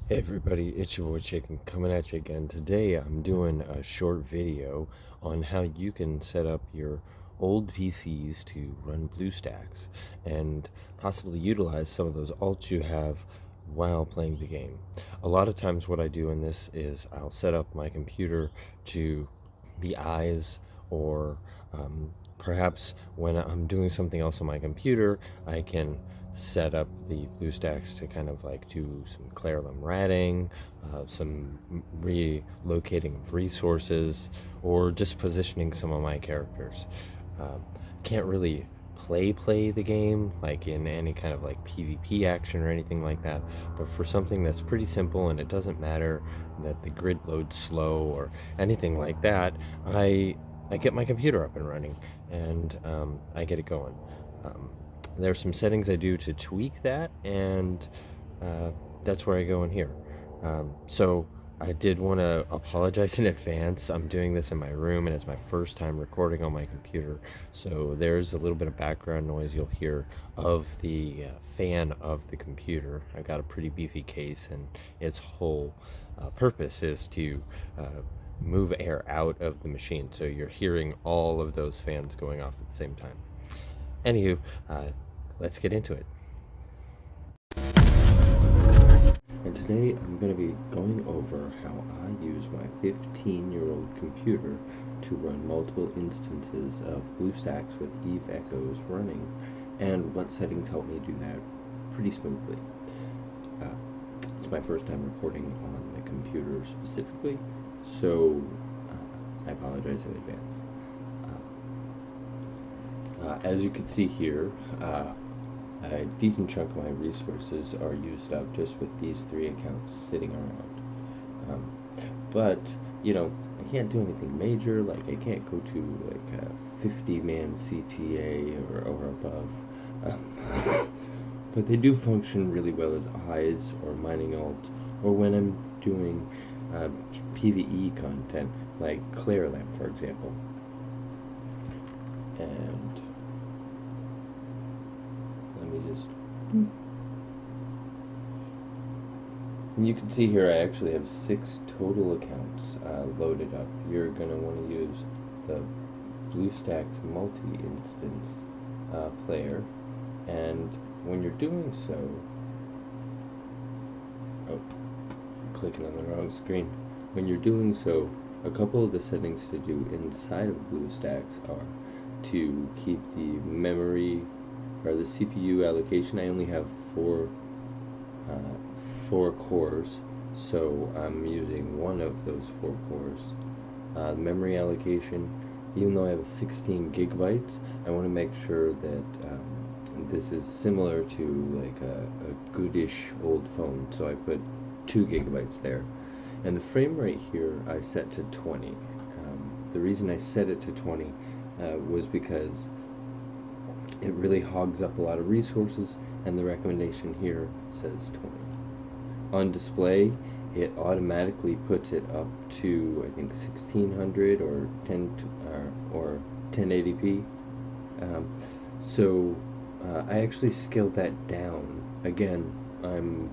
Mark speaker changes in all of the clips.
Speaker 1: Hey everybody, it's your boy Chicken coming at you again. Today I'm doing a short video on how you can set up your old PCs to run BlueStacks and possibly utilize some of those alts you have while playing the game. A lot of times what I do in this is I'll set up my computer to be eyes, or perhaps when I'm doing something else on my computer I can set up the BlueStacks to kind of like do some Clearlam ratting, some relocating of resources, or just positioning some of my characters. Can't really play the game like in any kind of like PvP action or anything like that, but for something that's pretty simple and it doesn't matter that the grid loads slow or anything like that, I get my computer up and running, and I get it going. There's some settings I do to tweak that, and that's where I go in here. So I did want to apologize in advance. I'm doing this in my room and it's my first time recording on my computer, so there's a little bit of background noise you'll hear of the fan of the computer. I've got a pretty beefy case, and its whole purpose is to move air out of the machine, so you're hearing all of those fans going off at the same time. Anywho, let's get into it. And today I'm going to be going over how I use my 15-year-old computer to run multiple instances of BlueStacks with Eve Echoes running, and what settings help me do that pretty smoothly. It's my first time recording on the computer specifically, so I apologize in advance. As you can see here, a decent chunk of my resources are used up just with these 3 accounts sitting around. But, you know, I can't do anything major, like I can't go to like a 50-man CTA or above. But they do function really well as eyes or mining alt, or when I'm doing PvE content, like Clearlam, for example. And let me just... And you can see here I actually have 6 total accounts loaded up. You're going to want to use the BlueStacks multi-instance player, and when you're doing so... Oh, clicking on the wrong screen. When you're doing so, a couple of the settings to do inside of BlueStacks are to keep the memory or the CPU allocation. I only have four cores, so I'm using one of those 4 cores. Memory allocation, even though I have 16 gigabytes, I want to make sure that this is similar to like a goodish old phone, so I put 2 gigabytes there. And the frame rate here I set to 20. The reason I set it to 20 was because it really hogs up a lot of resources, and the recommendation here says 20. On display, it automatically puts it up to, I think, 1600 or 1080p. So I actually scaled that down. Again, I'm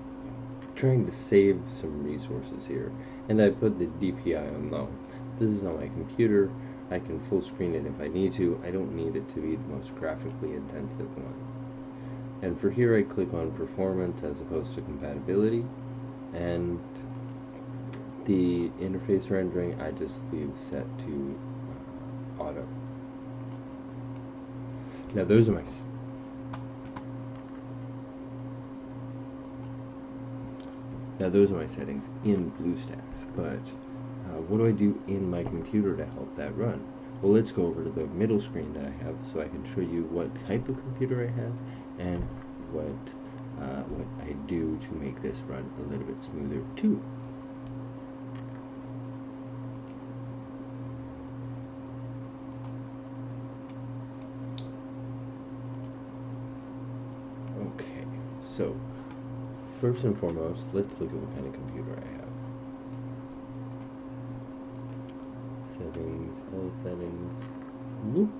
Speaker 1: trying to save some resources here, and I put the DPI on low. This is on my computer. I can full screen it if I need to. I don't need it to be the most graphically intensive one. And for here I click on performance as opposed to compatibility, and the interface rendering I just leave set to auto. Now those are my settings in BlueStacks, but what do I do in my computer to help that run? Well, let's go over to the middle screen that I have so I can show you what type of computer I have and what I do to make this run a little bit smoother too. Okay, so first and foremost, let's look at what kind of computer I have. Settings, all settings. Whoop.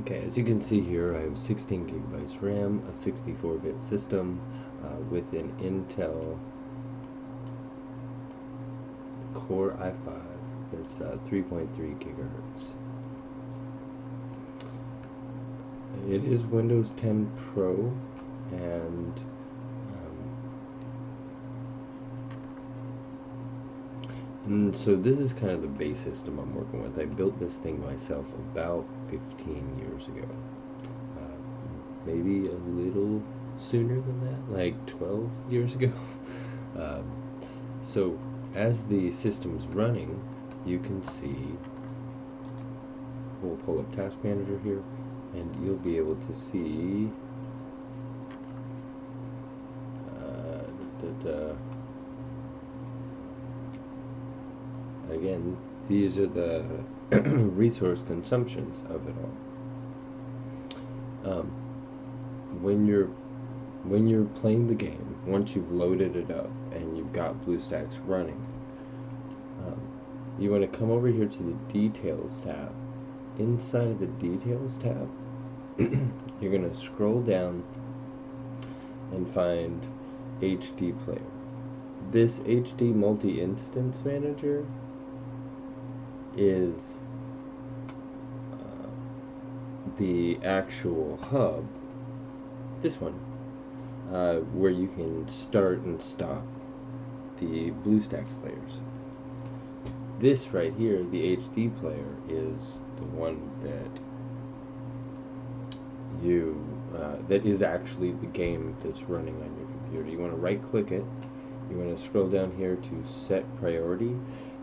Speaker 1: Okay, as you can see here, I have 16 gigabytes RAM, a 64-bit system with an Intel Core i5 that's 3.3 gigahertz. It is Windows 10 Pro, and so this is kind of the base system I'm working with. I built this thing myself about 15 years ago. Maybe a little sooner than that, like 12 years ago. So as the system's running, you can see, we'll pull up Task Manager here, and you'll be able to see again, these are the resource consumptions of it all. When you're playing the game, once you've loaded it up and you've got BlueStacks running, you want to come over here to the Details tab. Inside of the Details tab, you're going to scroll down and find HD Player. This HD Multi-Instance Manager is the actual hub, this one, where you can start and stop the BlueStacks players. This right here, the HD player, is the one that that is actually the game that's running on your computer. You want to right click it, you want to scroll down here to set priority.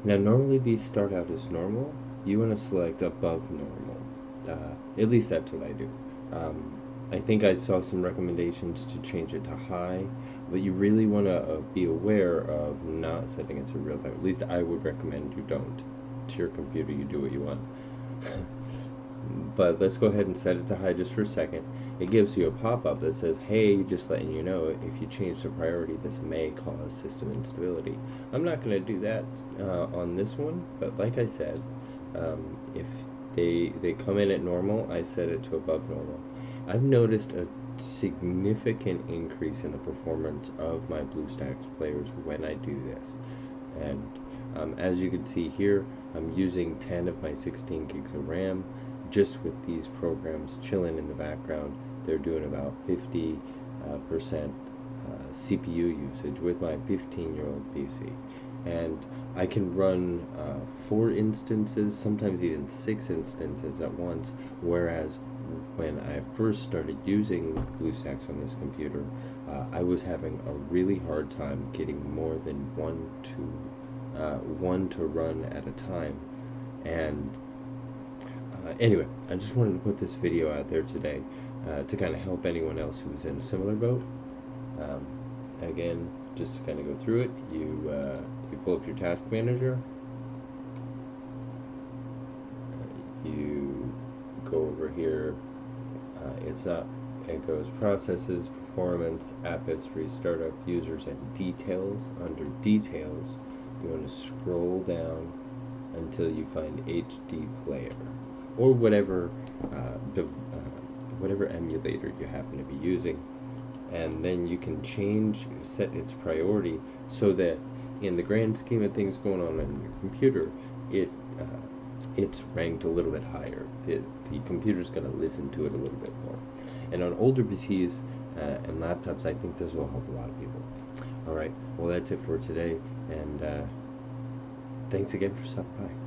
Speaker 1: Now normally these start out as normal. You want to select above normal. At least that's what I do. I think I saw some recommendations to change it to high, but you really want to be aware of not setting it to real time. At least I would recommend you don't. To your computer, you do what you want. But let's go ahead and set it to high just for a second. It gives you a pop-up that says, hey, just letting you know, if you change the priority, this may cause system instability. I'm not going to do that on this one, but like I said, if they come in at normal, I set it to above normal. I've noticed a significant increase in the performance of my BlueStacks players when I do this. And as you can see here, I'm using 10 of my 16 gigs of RAM. Just with these programs chilling in the background, they're doing about 50% CPU usage with my 15-year-old PC. And I can run 4 instances, sometimes even 6 instances at once, whereas when I first started using BlueStacks on this computer, I was having a really hard time getting more than one to run at a time. And anyway, I just wanted to put this video out there today to kind of help anyone else who's in a similar boat. Again, just to kind of go through it, you pull up your Task Manager, you go over here, it goes Processes, Performance, App History, Startup, Users, and Details. Under Details, you want to scroll down until you find HD Player, or whatever emulator you happen to be using, and then you can set its priority so that in the grand scheme of things going on your computer, it's ranked a little bit higher. The computer's going to listen to it a little bit more. And on older PCs and laptops, I think this will help a lot of people. Alright, well that's it for today, and thanks again for stopping by.